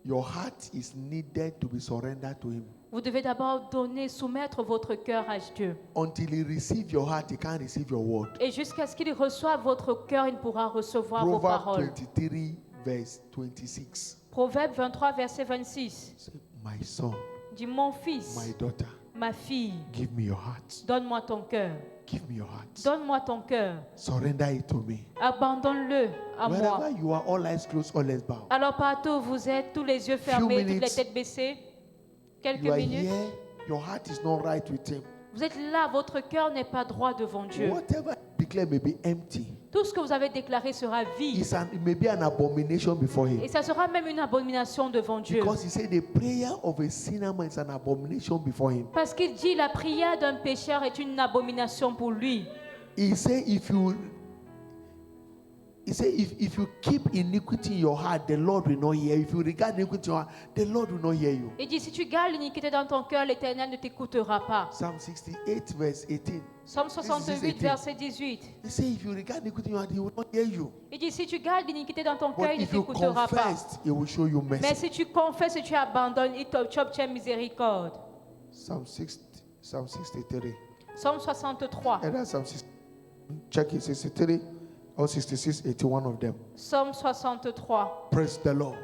Your heart is needed to be surrendered to Him. vous devez d'abord donner, soumettre votre cœur à Dieu. Until He receives your heart, He can't receive your word. Et jusqu'à ce qu'il reçoive votre cœur, il ne pourra recevoir vos Proverbs paroles. 23, verse 26. Proverbe 23, verset 26. Say, my son, Dis, mon fils, my daughter, ma fille, give me your heart. donne-moi ton cœur. Give me your heart. Donne-moi ton cœur. Surrender it to me. Abandonne-le à moi. Wherever you are, all eyes closed, all eyes bowed. Alors partout où vous êtes, tous les yeux fermés, toutes les minutes. têtes baissées, quelques You are minutes. here, your heart is not right with Him. Vous êtes là, votre cœur n'est pas droit devant Dieu. Whatever you declare may be empty. Tout ce que vous avez déclaré sera vide. It may be an abomination before Him. Et ça sera même une abomination devant Dieu. Because He said the prayer of a sinner man is an abomination before Him. Parce qu'il dit la prière d'un pécheur est une abomination pour lui. He said if you keep iniquity in your heart, the Lord will not hear you. If you regard iniquity in your heart, the Lord will not hear you. Il dit si tu gardes l'iniquité dans ton cœur, l'Éternel ne t'écoutera pas. Psalm 68 verse 18. Psaume 68, verset 18. He said if you regard iniquity in your heart, He will not hear you. Il dit si tu gardes l'iniquité dans ton cœur, But il ne if you t'écoutera pas. confess, He will show you Mais mercy. si tu confesses et tu abandonnes, tu obtiens miséricorde. Psalm 63. Psaume 63. And that's Psalm 60. Check it, 63 or 66, 81 of them. Psaume 63. Praise the Lord.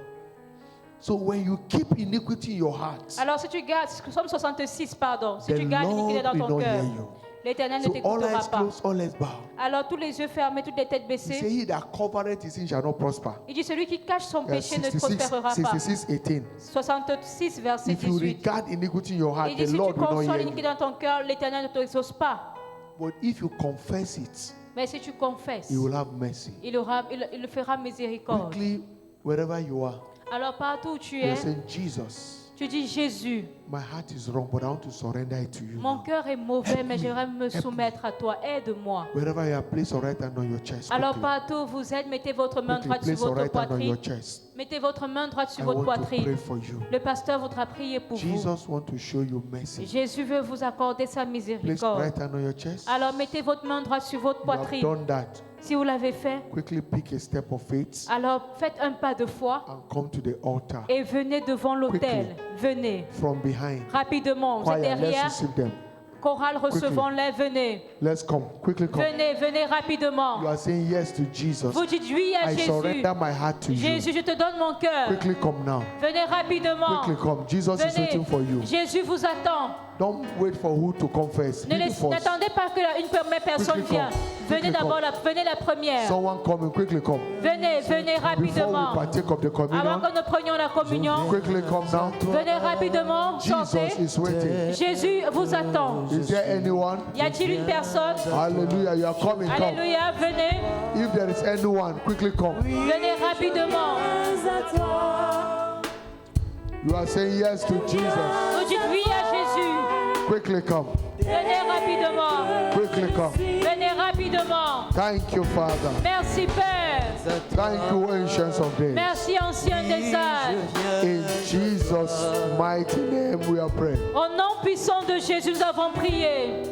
So when you keep iniquity in your heart, Alors si tu gardes, Psaume 66, pardon, si the tu gardes l'iniquité Lord dans will ton not hear cœur, you. l'Éternel ne So all t'écoutera eyes pas. closed, all eyes bowed. Alors tous les yeux fermés, toutes les têtes He said, baissées. he that covereth his sin shall not prosper. Il dit celui qui cache son péché ne 66, prospérera pas. 66, 18. 66, verset If you 18. regard iniquity in your heart, Il dit the si tu Lord will not conçois hear l'iniquité you. dans ton cœur, l'Éternel ne t'exauce pas. But if you confess it, Mais si tu confesses, He will have mercy. il le fera miséricorde. Quickly, wherever you are, Alors partout où tu you are es, saying, Jesus, tu dis Jésus, my heart is wrong, but I want to surrender it to you. mon now." cœur est mauvais, Help mais me, j'aimerais me help me. soumettre à toi. Aide-moi. Wherever you are, place your right hand on your chest. Alors quickly. partout où vous êtes, mettez votre main Quickly, droite sur place your votre right hand on your poitrine. chest. Mettez votre main droite I sur votre want to pray poitrine. for you. Le pasteur voudra prier pour vous. Jesus wants to show you mercy. Jésus veut vous accorder sa Place miséricorde. right hand on your chest. Alors mettez votre main droite sur votre You have poitrine. done that. Si vous l'avez fait, Quickly pick a step of faith alors faites un pas de foi and come to the altar et venez devant l'autel. Venez from behind. rapidement. Vous êtes Choir, let's derrière. receive them. Chorale, recevons-les. Venez. Let's come. Quickly come. Venez, venez rapidement. You are saying yes to Jesus. Vous dites oui à I Jésus. surrender my heart to you. Jésus, je te donne mon cœur. Quickly come now. Venez rapidement. Quickly come. Jesus is Venez. waiting for you. Jésus vous attend. Don't wait for who to confess. Ne He laissez- first. N'attendez pas que une première personne Quickly vienne. come. Venez Quickly d'abord, come. venez la première. Someone coming. Quickly come. Venez, venez Before we rapidement. partake of the Avant communion, que nous prenions la communion, quickly come now. venez rapidement. Sortez. Jesus is waiting. Jésus vous attend. Is there anyone? Y a-t-il une personne? Hallelujah. You are coming. Come. Alléluia, venez. If there is anyone, quickly come. Venez rapidement. You are saying yes to Jesus. Vous dites oui à Jésus. Quickly come. Venez rapidement. Quickly come. Venez rapidement. Thank you, Father. Merci Père. Thank you, Ancients of Days. Merci Ancien des âges. In Jesus' mighty name we are praying. Au nom puissant de Jésus, nous avons prié.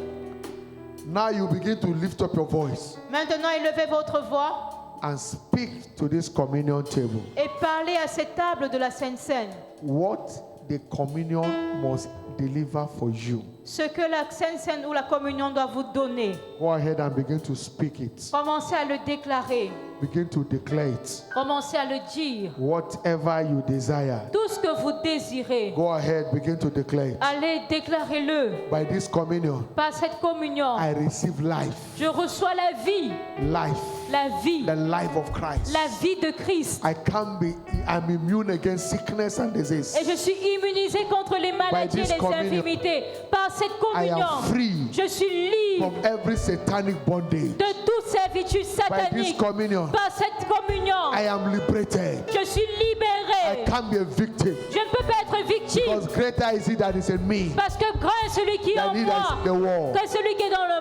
Now you begin to lift up your voice Maintenant, élevez votre voix and speak to this communion table. et parlez à cette table de la Sainte Seine. What the communion must deliver for you. Ce que la Sainte Seine ou la communion doit vous donner. Go ahead and begin to speak it. Commencez à le déclarer. Begin to declare it. Commencez à le dire. Whatever you desire. Tout ce que vous désirez, Go ahead, begin to declare it. allez, déclarez-le. By this communion, Par cette communion, I receive life. je reçois la vie. Life. La vie. The life of Christ. La vie de Christ. I'm immune against sickness and disease. Et je suis immunisé contre les maladies et this les communion. infirmités par cette I communion, am free je suis libre from every satanic bondage. de toute servitude By this satanique. communion, Par cette communion, I am liberated. je suis I libéré. can't be a victim Je ne peux pas être victime because greater is he that is in me parce que grand est celui qui est en than he that moi is in the world. que celui qui est dans le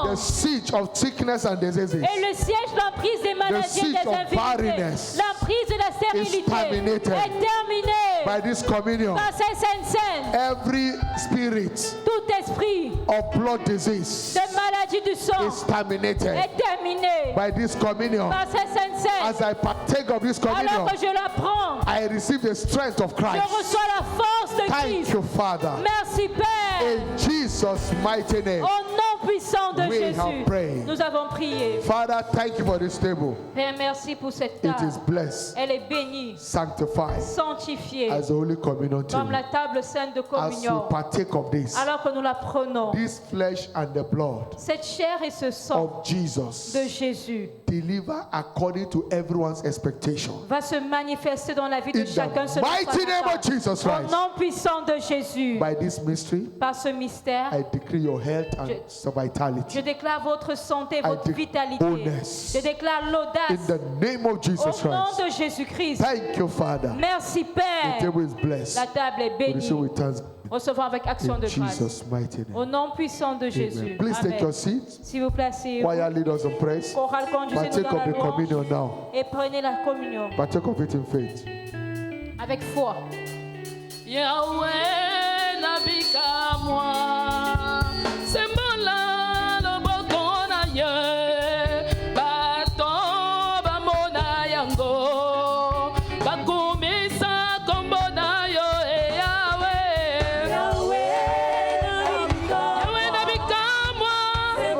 The monde. siege of sickness and diseases Et le siège, l'emprise des maladies et siege des of infirmités, barrenness l'emprise de la stérilité terminated est terminée by this communion. par cette sainte scène. Every spirit Tout esprit of blood disease de maladie du sang is terminated est terminé by this communion. par cette sainte scène. As I partake of this Alors communion, que je la prends, I receive the strength of je Christ. reçois la force de Thank Christ. you, Father. Merci Père. In Jesus' mighty name. Au nom puissant de We have Jésus, prayed. nous avons prié. Father, thank you for this table. Père, merci pour cette It table. is blessed, Elle est bénie, sanctified sanctifiée, as the Holy Communion comme table. la table sainte de As we communion. partake of this, Alors que nous la prenons, this flesh and the blood cette chair et ce sang of Jesus de Jésus deliver according to everyone's expectation. va se manifester dans la vie de In chacun the selon sa mighty name of attente. Jesus Au Christ, nom puissant de Jésus, by this mystery, par ce mystère, I decree your health and Je vitality. déclare votre santé, votre declare vitalité. boldness. Je déclare In l'audace the name of Jesus au nom Christ. de Jésus-Christ. Thank you, Father. Merci The Père. table is blessed. La table est We receive bénie. with thanks Recevons avec action in de grâce. Jesus' mighty Au name. nom puissant de Jésus. Amen. Please take Amen. your seat. Si vous placez, Choir lead us in praise. chorale, conduisez-nous Partake dans of la the louange communion now. et prenez la communion Partake of it in faith. avec foi. Yahweh nabika moi sembola loboko na ye bato bamona yango bakumisa kombo na yo Yahweh Yahweh nabika moi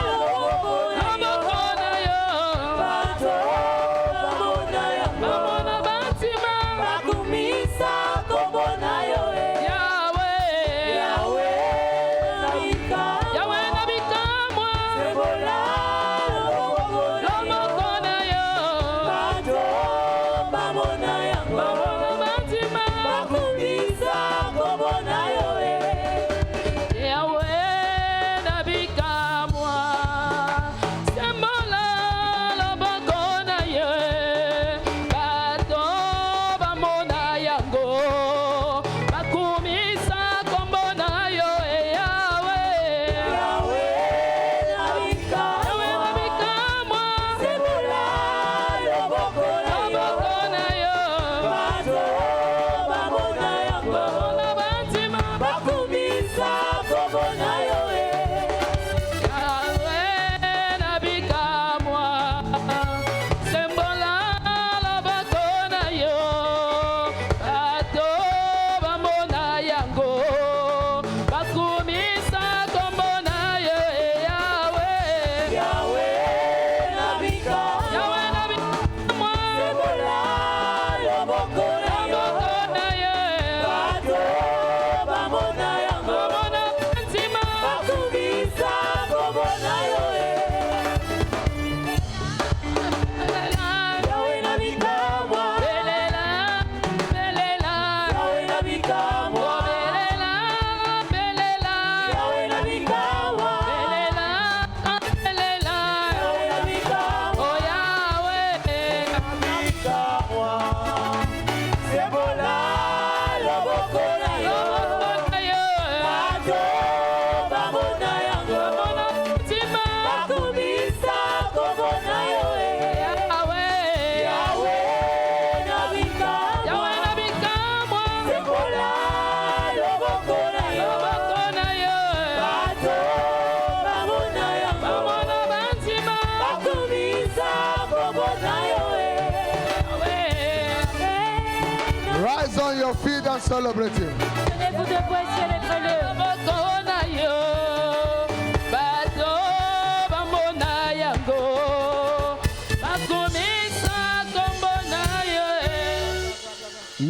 loboko na yo bamona batima Yahweh nabika moi loboko na yo bamona batima Yahweh nabika moi sembola loboko na ye bato bamona yango bakumisa kombo na yo Yahweh nabika moi loboko na yo bamona batima Yahweh nabika moi sembola loboko na yo bato bamona yango bakumisa kombo na yo Yahweh nabika moi loboko na yo bamona batima belela belela Rise on your feet and celebrate Him. Tenez-vous debout et célébrez-le.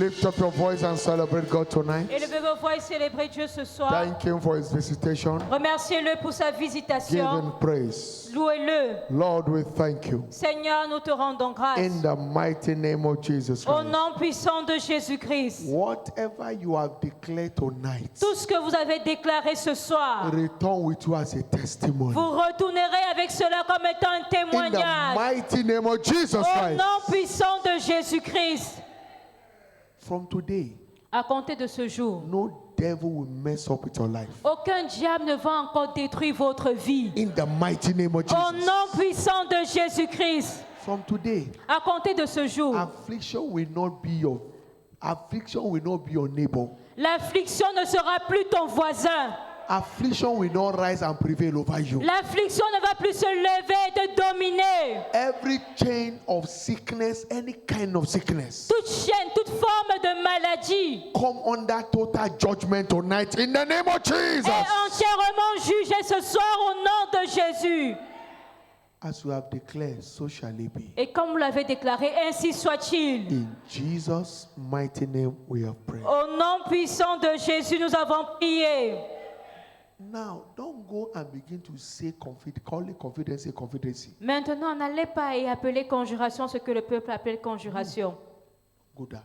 Lift up your voice and celebrate God tonight. Élevez vos voix et célébrez Dieu ce soir. Thank Him for His visitation. Remerciez-le pour sa Give visitation. Him praise. Louez-le. Lord, we thank you. Seigneur, nous te rendons grâce. In the mighty name of Jesus Au Christ. nom puissant de Jésus-Christ. Whatever you have declared tonight, Tout ce que vous avez déclaré ce soir, return with you as a testimony. vous retournerez avec cela comme étant un In the témoignage. mighty name of Jesus Au Christ. nom puissant de Jésus-Christ. From today, À compter de ce jour, no devil will mess up with your life. aucun diable ne va encore détruire votre vie. In the mighty name of Au Jesus. nom puissant de Jésus-Christ. From today, À compter de ce jour, affliction will not be your neighbor. l'affliction ne sera plus ton voisin. Affliction will not rise and prevail over you. L'affliction ne va plus se lever et te dominer. Every chain of sickness, any kind of sickness, Toute chaîne, toute forme de maladie come under total judgment tonight in the name of Jesus. est entièrement jugée ce soir au nom de Jésus. As you have declared, so shall it be. Et comme vous l'avez déclaré, ainsi soit-il. In Jesus' mighty name we have prayed. Au nom puissant de Jésus, nous avons prié. Now, don't go and begin to say call it confidence. Maintenant, n'allez pas y appeler conjuration ce que le peuple appelle conjuration. Go that.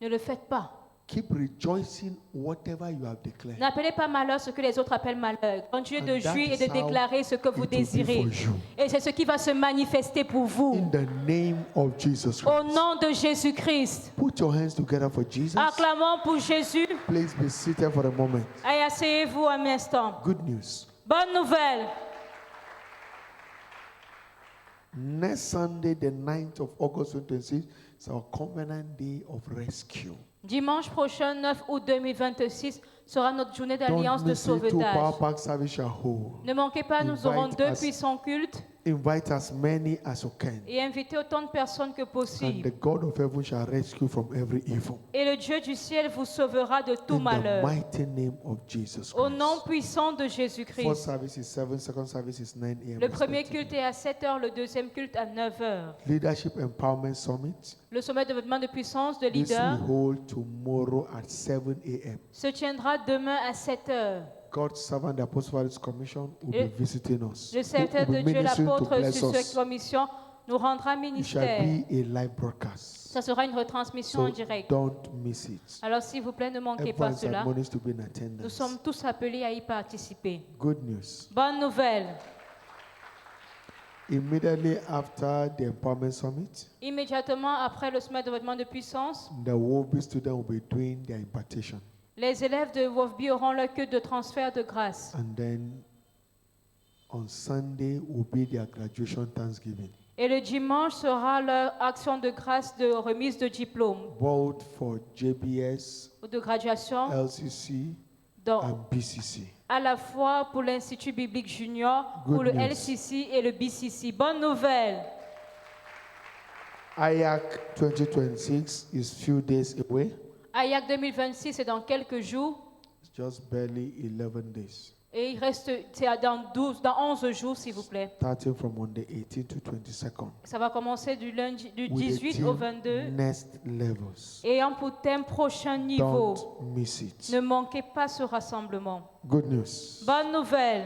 Ne le faites pas. Keep rejoicing whatever you have declared. N'appelez pas malheur ce que les autres appellent malheur. Continuez de And that jouir et is de how déclarer ce que vous it will be désirez. for you. Et c'est ce qui va se manifester pour vous. In the name of Jesus Au Christ. nom de Jésus-Christ. Put your hands together for Jesus. Acclamons pour Jésus. Please be seated for a moment. Et asseyez-vous un instant. Good news. Bonne nouvelle. Next Sunday, the 9th of August 2026, is our covenant day of rescue. Dimanche prochain, 9 août 2026, sera notre journée d'alliance Don't de miss it. 2 sauvetage. Power Pack service shall hold. Ne manquez pas, nous aurons Invite 2 us. puissants cultes Invite as many as you can. et invitez autant de personnes que And possible. the God of heaven shall rescue from every evil. Et le Dieu du ciel vous sauvera de tout In the malheur. mighty name of Jesus Au nom Christ. puissant de First Jésus-Christ. service is 7, second service is 9 a.m. Le premier respectively. culte est à 7h, le deuxième culte à 9h. Leadership Empowerment Summit. Le sommet de développement de puissance de This will leader hold tomorrow at 7 a.m. se tiendra demain à 7h. God's servant, the Apostolic Commission, will Et be visiting us. Le serviteur Will de be Dieu, ministering to l'apôtre bless sur us. cette commission, nous rendra It shall ministère. be a live broadcast. Ça sera une retransmission en So direct. don't miss it. Alors s'il vous plaît, ne manquez Everyone pas is cela. admonished to be in Nous attendance. sommes tous appelés à y participer. Good news. Bonne nouvelle. Immediately after the Empowerment Summit, Immédiatement après le sommet de développement de puissance, the WOB students will be doing their impartation. les élèves de WOFB auront leur culte de transfert de grâce. And then on Sunday will be their graduation Thanksgiving. Et le dimanche sera leur action de grâce de remise de diplôme Both for JBS, ou de graduation LCC, dans- and BCC. à la fois pour l'Institut biblique junior, pour le news. LCC et le BCC. Bonne nouvelle. IAC 2026 is few days away. AYAC 2026 est dans quelques jours It's just barely 11 days. et il reste c'est dans 11 jours s'il vous plaît. Starting from on the 18th to 22nd. Ça va commencer du With the 18 au theme 22 Next levels. ayant pour thème prochain niveau. Don't miss it. Ne manquez pas ce rassemblement. Good news. Bonne nouvelle.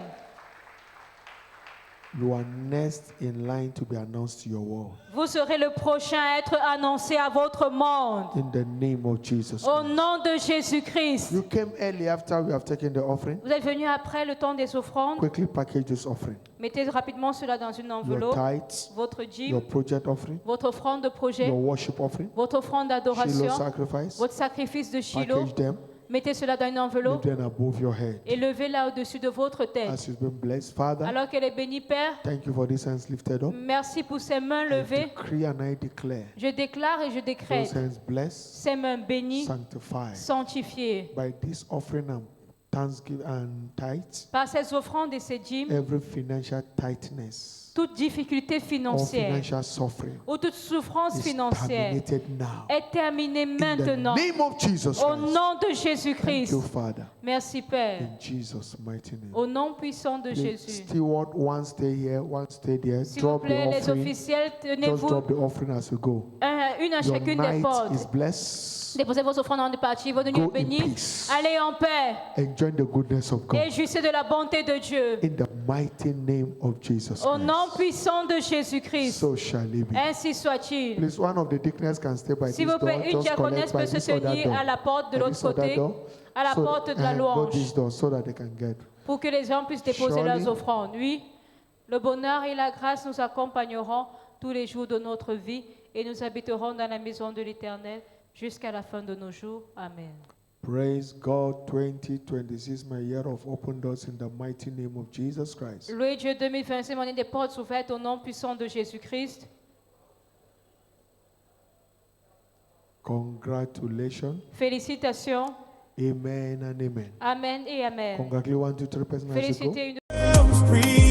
You are next in line to be announced to your world. Vous serez le prochain à être annoncé à votre monde. In the name of Jesus Au Christ. nom de Jésus-Christ. You came early after we have taken the offering. Vous êtes venu après le temps des offrandes. Quickly package this offering. Mettez rapidement cela dans une Your enveloppe. tithes, Votre your dîme, project offering, votre offrande de projet, your worship offering, votre offrande Shiloh d'adoration, sacrifice. votre sacrifice de Shiloh. Package them. Mettez cela dans une Leave enveloppe them above your head. et levez-la au-dessus de votre tête. As you've been blessed, Father, Alors qu'elle est bénie, Père, thank you for these hands lifted up. merci pour ces mains I levées. decree and I declare Je déclare et je those décrète hands blessed, ces mains bénies, sanctified sanctifiées. by this offering and thanksgiving and tithes. Par ces offrandes et ces dîmes, Every financial tightness toute difficulté or financière financial suffering ou toute souffrance is financière terminated now. est terminée In maintenant. the name of Jesus Au Christ. nom de Thank Jésus-Christ. you, Father. Merci, Père. In Jesus' mighty name. Au nom puissant de The Jésus. steward, one stay here, one stay there. S'il vous Drop the plaît, les offering. officiels, Just tenez-vous drop the offering as you go. une à Your chacune des night is portes. blessed. Déposez vos offrandes avant de partir. Votre nuit Go est in bénie. peace. Allez en paix. Enjoy the goodness of God. Et jouissez de la bonté de Dieu. In the mighty name of Jesus Au nom Christ. puissant de Jésus-Christ. So shall it be. Ainsi soit-il. Please, one of the deaconess can stay by S'il this vous door. plaît, une Just diaconesse collect by peut se this other tenir door. à la porte de By l'autre this other côté, door. à la So- porte de la not louange, this door, so that they can get. pour que les gens puissent déposer Surely. leurs offrandes. Oui, le bonheur et la grâce nous accompagneront tous les jours de notre vie et nous habiterons dans la maison de l'Éternel jusqu'à la fin de nos jours. Amen. Praise God. 2026, my year of open doors in the mighty name of Jesus Christ. Louez Dieu 2026, mon année des portes ouvertes au nom puissant de Jésus-Christ. Congratulations. Félicitations. Amen and amen. Amen et Amen. Congratulations. 1, 2, 3 persons. Félicitez une Free.